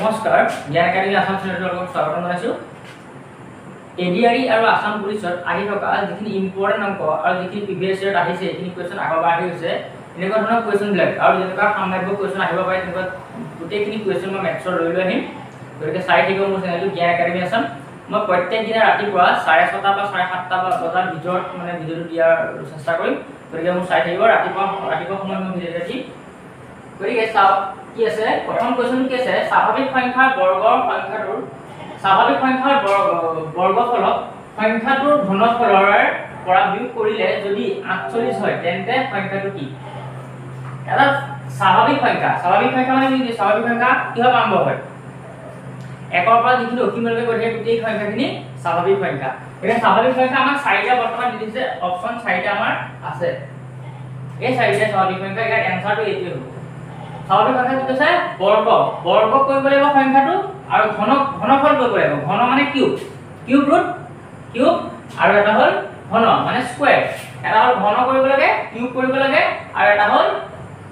নমস্কাৰ জ্ঞান একাডেমী আসাম চেনেলটোত স্বাগতম জনাইছো এডিআৰই আৰু আসাম পুলিচত আহি থকা যিখিনি ইম্পৰ্টেন্ট অংক আৰু যিখিনি প্ৰিভিয়াছ ইয়াৰত আহিছে এইখিনি কোৱেশ্চন আগৰবাৰ আহি হৈছে এনেকুৱা ধৰণৰ কোৱেশ্চন বিলাক আৰু যেনেকুৱা সাম্ভাব্য কোৱেশ্চন আহিব পাৰে তেনেকুৱা গোটেইখিনি কোৱেশ্চন মই মেথছৰ লৈ আহিম গতিকে চাই থাকিব মোৰ চেনেলটো জ্ঞান একাডেমী আসাম মই প্ৰত্যেক দিনা ৰাতিপুৱা 6:30 বা 7:30 বজাৰ ভিতৰত মানে ভিডিঅ'টো দিয়াৰ চেষ্টা কৰিম গতিকে মোৰ চাই থাকিব ৰাতিপুৱা সময়ত মই ভিডিঅ'টো দিম গতিকে চাও কি আছে প্ৰথম কোৱেশ্চন কি আছে স্বাভাৱিক সংখ্যাৰ বৰ্গৰ সংখ্যাটোৰ স্বাভাৱিক সংখ্যাৰ বৰ্গফলক সংখ্যাটোৰ ঘনফলৰ পৰা বিয়োগ কৰিলে যদি 48 হয় তেন্তে সংখ্যাটো কি এটা স্বাভাৱিক সংখ্যা মানে কি স্বাভাৱিক সংখ্যা কিহৰ আৰম্ভ হয় একৰ পৰা যিখিনি অসীমলৈকে গৈ থাকে গোটেই সংখ্যাখিনি স্বাভাৱিক সংখ্যা এটা স্বাভাৱিক সংখ্যা আমাৰ চাৰিটা বৰ্তমান দিছে অপচন চাৰিটা আমাৰ আছে এই চাৰিটা স্বাভাৱিক সংখ্যা ইয়াৰ এনসাৰটো এইটোৱে হ'ব স্বাভাৱিক সংখ্যা কি আছে বৰ্গ কৰিব লাগিব সংখ্যাটো আৰু ঘনফল কৰিব লাগিব ঘন মানে কিউব ৰুট আৰু এটা হল ঘন মানে স্কয়াৰ এটা হল ঘন কৰিব লাগে কিউব কৰিব লাগে আৰু এটা হল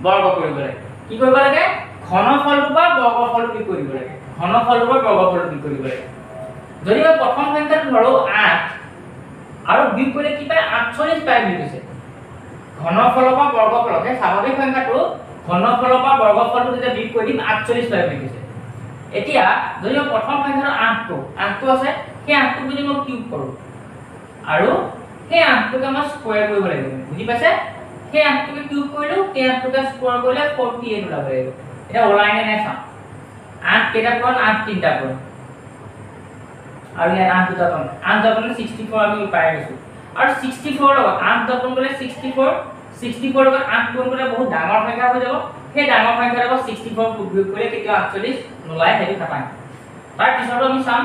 বৰ্গ কৰিব লাগে কি কৰিব লাগে ঘনফলটো বা বৰ্গফলটো কি কৰিব লাগে ঘনফলটো বা বৰ্গফলটো কি কৰিব লাগে যদি মই প্ৰথম সংখ্যাটো ধৰো 8 আৰু বিয়োগ কৰিলে কি পায় 48 পায় বুলি কৈছে ঘনফল বা বৰ্গফলক স্বাভাৱিক সংখ্যাটো ঘনফল বা বৰ্গফলটো যেতিয়া বিয়োগ কৰি দিম 48 পায় বুলি কৈছে এতিয়া যদি মই প্ৰথম সংখ্যাটো 8টো আছে সেই 8টো যদি মই কিউব কৰো আৰু সেই 8টোকে মই স্কয়াৰ কৰিব লাগিব বুজি পাইছে সেই 8টোকে কিউব কৰিলো সেই 8টোকে স্কয়াৰ কৰিলে 48 ওলাব লাগিব এটা ওলাই নে নাই চাম 8 কেটা পূৰণ 8 তিনটা পূৰণ আৰু ইয়াত 8 দুটা পূৰণ 8 দুটা পূৰণ 64 আমি পাই গৈছো আৰু 64 লগত 8 দুটা পূৰণ কৰিলে 64 লগত 8 পূৰণ কৰিলে বহুত ডাঙৰ সংখ্যা হৈ যাব সেই ডাঙৰ সংখ্যাৰ লগত 64 বিয়োগ কৰিলে কেতিয়া 48 নোলায় হেৰি খাপাই তাৰ পিছতো আমি চাম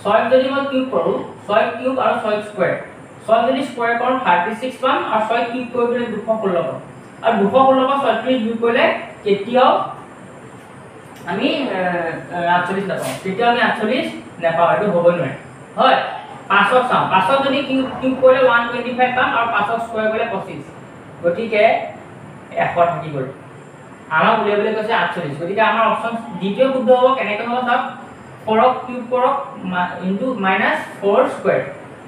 6 যদি মই কিউব কৰো 6 কিউব আৰু 6 স্কয়াৰ 6 যদি স্কয়াৰ কৰো 36 পাম আৰু 6 কিউব কৰিলে 216 পাম আৰু 216 পৰা 36 বিয়োগ কৰিলে কেতিয়াও আমি 48 নাপাওঁ কেতিয়াও আমি 48 নাপাওঁ এটো হ'ব নোৱাৰে হয় 5ক চাম 5ক যদি কিউব কৰিলে 125 পাম আৰু 5ক স্কয়াৰ কৰিলে 25 গতিকে 100 থাকি গ'ল আমাৰ উলিয়াবলৈ কৈছে 48 গতিকে আমাৰ অপচন দ্বিতীয় শুদ্ধ হ'ব কেনেকৈ হ'ব চাওক 4ক কিউব কৰক ইনটু -4 স্কয়াৰ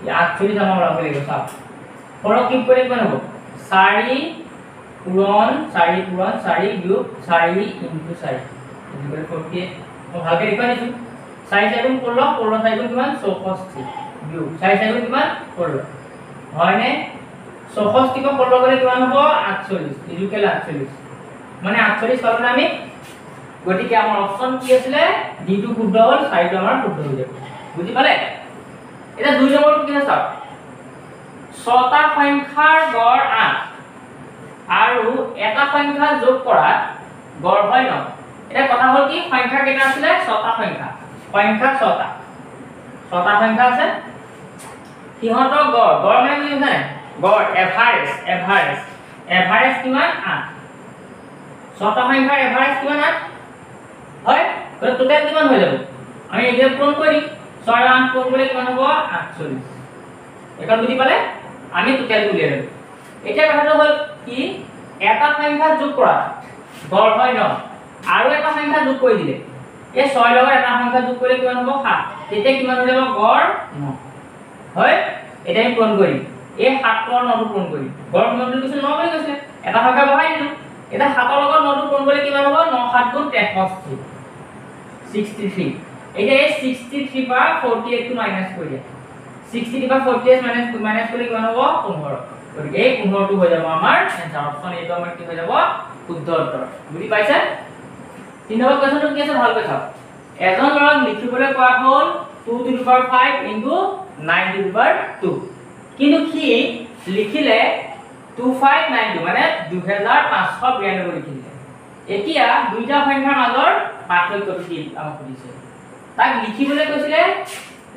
48 আমাৰ ওলাব লাগিব চাওক 4ক কিউব কৰিলে কিমান হ'ব 4 পূৰণ 4 বিয়োগ 4 ইনটু 4 ইকুৱেল 48 মই ভালকৈ লিখা দিছো 4 4 গুণ 16 4 4 কিমান 64 বিয়োগ 4 4 কিমান 16 হয়নে 64 ক 16 গলে কিমান হ'ব 48 ইকুৱেল 48 মানে 48 পাবলে আমি গতিকে আমাৰ অপচন কি আছিল ডিটো শুদ্ধ হ'ল চাইটো আমাৰ শুদ্ধ হৈ যাব বুজি পালে এটা দুই নম্বৰটো কি আছে ছটা সংখ্যাৰ গড় 8 আৰু এটা সংখ্যা যোগ কৰা গড় হয় ন এটা কথা হ'ল কি সংখ্যা কেইটা আছিল ছটা ছটা সংখ্যা আছে সিহঁতৰ গড় মানে কি জানে গড় এভাৰেজ কিমান 8 ছটা সংখ্যাৰ এভাৰেজ কিমান 8 হয় তো টোটাল কিমান হৈ যাব আমি এতিয়া পূৰণ কৰি 6 আৰু 8 পূৰণ কৰিলে কিমান হ'ব 48 এখন বুজি পালে আমি টোটাল উলিয়াই লম এতিয়া কথাটো হ'ল কি এটা সংখ্যা যোগ কৰা গড় হয় ন আৰু এটা সংখ্যা যোগ কৰি দিলে এই 6 লগত এটা সংখ্যা যোগ কৰিলে কিমান হ'ব 7 তেতিয়া কিমান হৈ যাব গড় 9 হয় এটা আমি পূৰণ কৰিম এই 7 ৰ 9 পূৰণ কৰিম গড় কিমান বুলি কৈছিল 9 বুলি কৈছিল এটা সংখ্যা বহাই দিলো এটা 7 ৰ লগত 9 পূৰণ কৰিলে কিমান হ'ব 9 7 গুণ 63 এতিয়া এই 63 পৰা 48 টো মাইনাস কৰি দিয়া 63 পৰা 48 মাইনাস কৰিলে কিমান হ'ব 15 গতিকে এই 15 টো হৈ যাব আমাৰ এনসাৰ অপচন এইটো আমাৰ কি হৈ যাব শুদ্ধ উত্তৰ বুজি পাইছে 3 নম্বৰ কোৱেশ্চনটো কি আছে ভালকৈ চাওক এজন ল'ৰাক লিখিবলৈ কোৱা হ'ল 2 to the power 5 into 9 to the power 2 কিন্তু সি লিখিলে 2592 মানে 2592 লিখিলে এতিয়া দুইটা সংখ্যাৰ মাজৰ পাৰ্থক্যটো কি আমাক সুধিছে তাক লিখিবলৈ কৈছিলে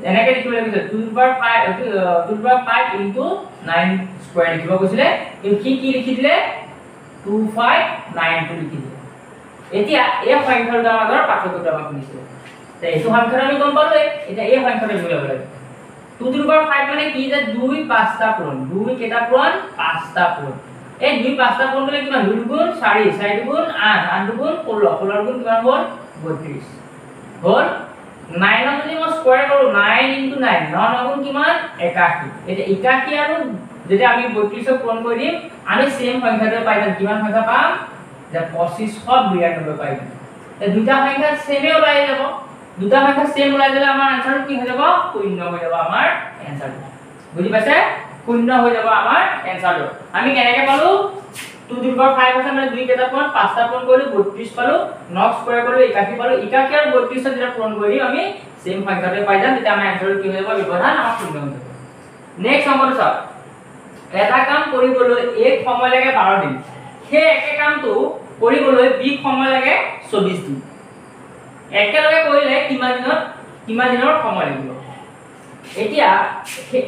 এনেকৈ লিখিবলৈ কৈছে 2 to the power 5 into 9 square লিখিব কৈছিলে কিন্তু সি কি লিখি দিলে 2592 লিখি দিলে এতিয়া এই সংখ্যাৰ মাজৰ পাৰ্থক্যটো আমাক সুধিছে তে এইটো সংখ্যাটো আমি গম পালো এতিয়া এই সংখ্যাটো মিলাব লাগে 2 to the power 5 মানে কি যে 2 5টা পূৰণ 2 কেটা পূৰণ 5টা পূৰণ এই 2 5টা পূৰণ কৰিলে কিমান 2 গুণ 4 4 গুণ 8 8 গুণ 16 16 গুণ কিমান হ'ল 32 হ'ল 9 যদি মই স্কয়াৰ কৰো 9 * 9 9 গুণ কিমান 81 এটা 81 আৰু যদি আমি 32 পূৰণ কৰি দিম আমি সেম সংখ্যাটো পাই যাম কিমান সংখ্যা পাম যে 2592 পাই যাম এই দুটা সংখ্যা সেমে ওলাই যাব দুটা সংখ্যা সেম ওলাই গলে আমাৰ আনসাৰ কি হৈ যাব শূন্য হৈ যাব আমাৰ আনসাৰ বুজি পাইছে শূন্য হৈ যাব আমাৰ আনসাৰটো আমি কেনেকৈ পালো 2 to the power 5 আছে মানে 2 কেটা পূৰণ 5টা পূৰণ কৰিলো 32 পালো 9 স্কয়াৰ কৰিলো 81 পালো 81 আৰু 32 যেতিয়া পূৰণ কৰি দিম আমি সেম সংখ্যাটো পাই যাম তেতিয়া আমাৰ আনসাৰ কি হৈ যাব ব্যৱধান আমাৰ শূন্য হৈ যাব নেক্সট নম্বৰটো চাওক এটা কাম কৰিবলৈ এক সময় লাগে 12 দিন সেই একে কামটো কৰিবলৈ বি সময় লাগে 24 দিন একেলগে কৰিলে কিমান দিনৰ সময় লাগিব এতিয়া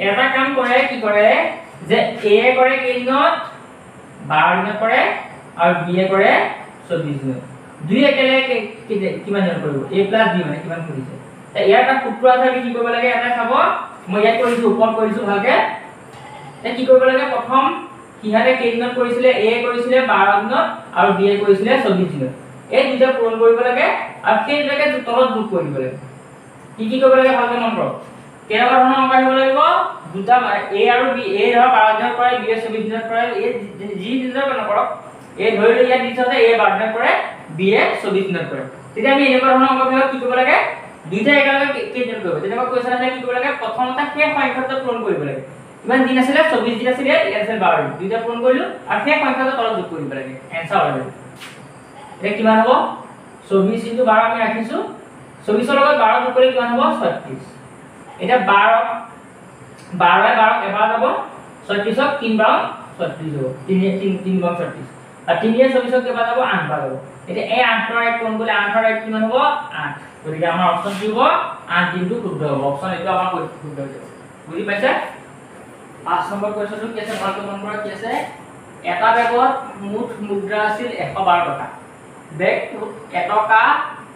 এটা কাম কৰে কি কৰে যে এ কৰে কেইদিনত 12 দিনত কৰে আৰু বি এ কৰে 24 দিনত দুই একেলগে কিমান দিন কৰিব a + b মানে কিমান কৰিছে তা ইয়াৰ এটা সূত্ৰ আছে আমি কি কৰিব লাগে এটা চাব মই ইয়াত কৰিছো ওপৰত কৰিছো ভালকে তে কি কৰিব লাগে প্ৰথম কিহাতে কেইদিনত কৰিছিলে a কৰিছিলে 12 দিনত আৰু b এ কৰিছিলে 24 দিনত এই দুটা পূৰণ কৰিব লাগে আৰু সেই দুটাকে তলত যোগ কৰিব লাগে কি কৰিব লাগে ভালকে মন কৰক কেনেকুৱা ধৰণৰ অংক আহিব লাগিব দুটা a আৰু b a ধৰা 12 দিনত কৰে b 24 দিনত কৰে a যি দিনত নকৰক a ধৰিলে ইয়াত দিছে যে a 12 দিনত কৰে b 24 দিনত কৰে তেতিয়া আমি এনেকুৱা ধৰণৰ অংক কি কৰিব লাগে দুইটা একেলগে কেইদিন কৰিব তেনেকুৱা কোৱেশ্চন আছে কি কৰিব লাগে প্ৰথমতে সেই সংখ্যাটো পূৰণ কৰিব লাগে কিমান দিন আছিল 24 দিন আছিল ইয়াত আছিল 12 দিন দুইটা পূৰণ কৰিলো আৰু সেই সংখ্যাটো তলত যোগ কৰিব লাগে आंसर হৈ যাব এটা কিমান হ'ব 24 * 12 আমি ৰাখিছো 24 ৰ লগত 12 যোগ কৰিলে কিমান হ'ব 36 এটা 12 12 এবাৰ যাব 36 ক 3 বাৰ 36 হ'ব 3 বাৰ 36 আৰ 3 এৰ 24 ক এবাৰ যাব 8 বাৰ হ'ব এটা এই 8 ৰ এক কোন গলে 8 ৰ এক কিমান হ'ব 8 গতিকে আমাৰ অপচন কি হ'ব 8 দিনটো শুদ্ধ হ'ব অপচন এটো আমাৰ শুদ্ধ হৈ যাব বুজি পাইছে 5 নম্বৰ কোৱেশ্চনটো কি আছে ভালকৈ মন কৰা কি আছে এটা বেগত মুঠ মুদ্ৰা আছিল 112 টকা বেগটো 1 টকা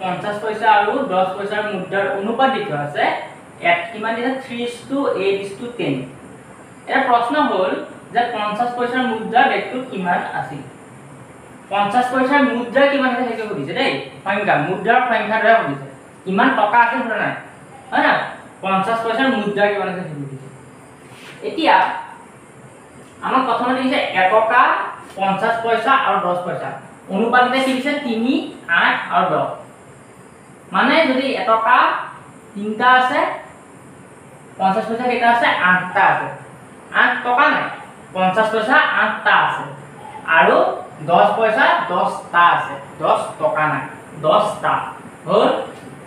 50 পইচা আৰু 10 পইচাৰ মুদ্ৰাৰ অনুপাত দি থোৱা আছে কিমান দিছে 3:8:10 এটা প্ৰশ্ন হ'ল যে 50 পইচাৰ মুদ্ৰা বেগটো কিমান আছিল 50 পইচাৰ মুদ্ৰা কিমান আছে সেইটো সুধিছে দেই সংখ্যা মুদ্ৰাৰ সংখ্যা ধৰা সুধিছে কিমান টকা আছে ধৰা নাই হয় না 50 পইচাৰ মুদ্ৰা কিমান আছে সেইটো সুধিছে এতিয়া আমাৰ প্ৰথমতে দিছে 1 টকা 50 পইচা আৰু 10 পইচা অনুপাতে কি দিছে 3 8 আৰু 10 মানে যদি 1 টকা 3টা আছে 50 পইচা কেটা আছে 8টা আছে 8 টকা নাই 50 পইচা 8টা আছে আৰু 10 পইচা 10টা আছে 10 টকা নাই 10টা হল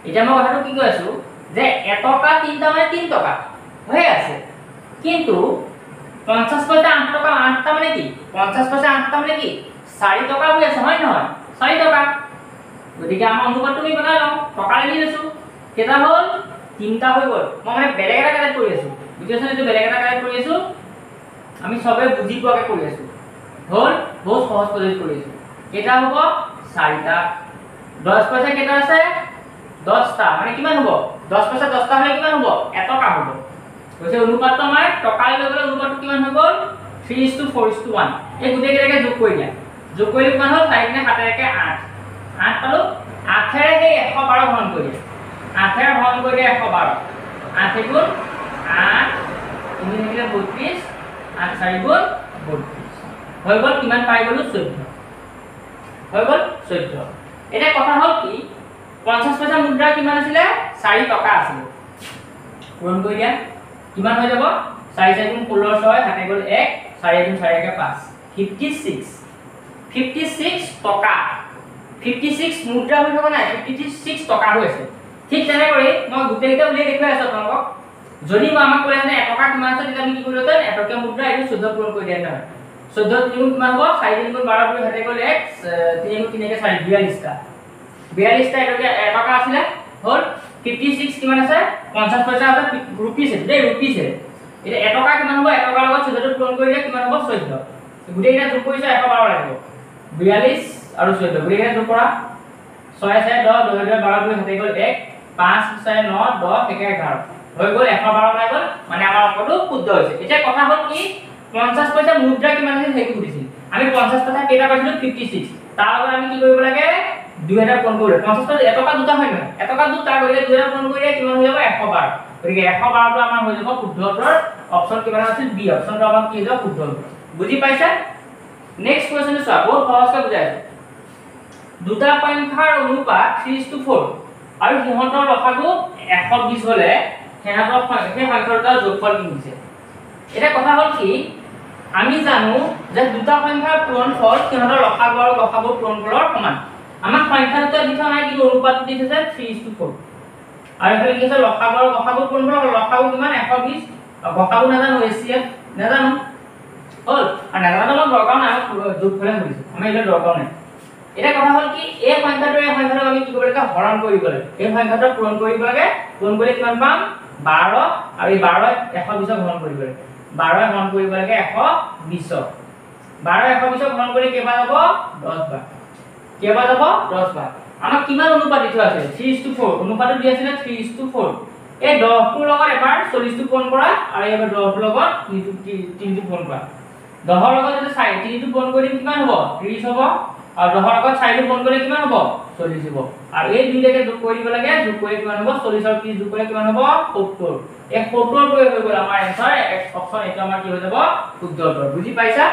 এটা মই কথাটো কি কৈ আছো যে 1 টকা 3টা মানে 3 টকা হৈ আছে কিন্তু 50 পইচা 8 টকা 8টা মানে কি 50 পইচা 8টা মানে কি 4 টকা হৈ আছে হয় নহয় 4 টকা গতিকে আমাৰ অনুপাতটো আমি বনাই লওঁ টকা লাগি লৈছো কেটা হল 3টা হৈ গল মই মানে বেলেগ এটা কালেক্ট কৰি আছো বুজিছেনে এইটো বেলেগ এটা কালেক্ট কৰি আছো আমি সবে বুজি পোৱাকে কৰি আছো হল বহুত সহজ পদ্ধতি কৰি আছো কেটা হ'ব 4টা 10 পইচা কেটা আছে 10টা মানে কিমান হ'ব 10 পইচা 10টা হলে কিমান হ'ব 1 টকা হ'ব কৈছে অনুপাতটো আমাৰ টকা লৈ গলে অনুপাতটো কিমান হৈ গল 3:4:1 এই গুটেই কেটাকে যোগ কৰি দিয়া যোগ কৰিলে কিমান হ'ল 4 নে 7 একে 8 8 পালো 8 এৰে এই 112 হৰণ কৰি দিয়া 8 এৰে হৰণ কৰি দিয়া 112 8 গুণ 8 3 নিলে 32 8 4 গুণ 32 হৈ গল কিমান পাই গলো 14 হৈ গল 14 এটা কথা হল কি 50 পইচা মুদ্ৰা কিমান আছিল 4 টকা আছিল পূৰণ কৰি দিয়া কিমান হৈ যাব 4 4 গুণ 16 6 হাতে গল 1 4 গুণ 4 একে 5 56 টকা 56 মুদ্ৰা হৈ থকা নাই 56 টকা হৈ আছে ঠিক তেনে কৰি মই গুটেইটা উলিয়াই দেখুৱাই আছো আপোনালোকক যদি মই আমাক কলে যে 1 টকা কিমান আছে তেতিয়া আমি কি কৰিলো তেন 1 টকা মুদ্ৰা এইটো 14 পূৰণ কৰি দিয়া নহয় 14 গুণ কিমান হ'ব 4 গুণ 12 কৰি হাতে গল 1 3 গুণ 3 একে 4 42টা 42টা এটা 1 টকা আছিল হল 56 কিমান আছে 50 পইচা আছে रुपीस দেই रुपीस এটা 1 টকা কিমান হ'ব 1 টকাৰ লগত 14 পূৰণ কৰিলে কিমান হ'ব 14 গুটেইটা যোগ কৰিছে 112 লাগিব 42 আৰু 14 গুটেইটা যোগ কৰা 6 6 10 2 2 12 কৰি হাতে গল 1 5 6 9 10 একে 11 হৈ গল 112 হৈ গল মানে আমাৰ অংকটো শুদ্ধ হৈছে এতিয়া কথা হল কি 50 পইচা মুদ্ৰা কিমান আছে সেইটো সুধিছিল আমি 50 টকা কেইটা পাইছিলো 56 তাৰ লগত আমি কি কৰিব লাগে 2000 পূৰণ কৰিব 50 টকা এটকা দুটা হয় নহয় এটকা দুটা কৰিলে 2000 পূৰণ কৰিলে কিমান হৈ যাব 112 গতিকে 112 টো আমাৰ হৈ যাব শুদ্ধ উত্তৰ অপচন কিমান আছিল বি অপচনটো আমাৰ কি হৈ যাব শুদ্ধ উত্তৰ বুজি পাইছা নেক্সট কোৱেশ্চন চোৱা বহুত সহজকৈ বুজাইছো দুটা সংখ্যাৰ অনুপাত 3:4 আৰু সিহঁতৰ লসাগু 120 হলে সিহঁতৰ সেই সংখ্যাৰ যোগফল কি হৈছে এটা কথা হল কি আমি জানো যে দুটা সংখ্যাৰ পূৰণফল সিহঁতৰ লসাগু আৰু গসাগুৰ পূৰণফলৰ সমান আমাৰ সংখ্যা দুটা দিঠা নাই কিন্তু অনুপাতটো দিছে 3:4 আৰু এফালে কি আছে লসাগু আৰু গসাগুৰ পূৰণফল লসাগু কিমান 120 আৰু গসাগু নাজানো এচিএফ নাজানো হল আৰু নাজানো দৰকাৰ নাই যোগফলে কৰিছো আমি এটা দৰকাৰ নাই এটা কথা হল কি এই সংখ্যাটোৰ আমি কি কৰিব লাগে হৰণ কৰিব লাগে এই সংখ্যাটো পূৰণ কৰিব লাগে পূৰণ কৰিলে কিমান পাম 12 আৰু এই 12 120 হৰণ কৰিব লাগে 12 হৰণ কৰিব লাগে 120 12 120 হৰণ কৰি কেইবাৰ হ'ব 10 বাৰ কেইবাৰ হ'ব 10 বাৰ আমাক কিমান অনুপাত দি থোৱা আছে 3:4 অনুপাতটো দি আছিল 3:4 এই 10 টোৰ লগত এবাৰ 40 টো পূৰণ কৰা আৰু এবাৰ 10 টোৰ লগত 3 টো পূৰণ কৰা 10 ৰ লগত যদি 3 টো পূৰণ কৰি কিমান হ'ব 30 হ'ব আৰু 10 ৰ লগত 4 টো পূৰণ কৰিলে কিমান হ'ব 40 হ'ব আৰু এই দুইটাকে যোগ কৰি দিব লাগে যোগ কৰি কিমান হ'ব 40 আৰু 30 যোগ কৰি কিমান হ'ব 70 এই 70 টো হৈ গ'ল আমাৰ এনসাৰ অপচন এটা আমাৰ কি হৈ যাব শুদ্ধ উত্তৰ বুজি পাইছা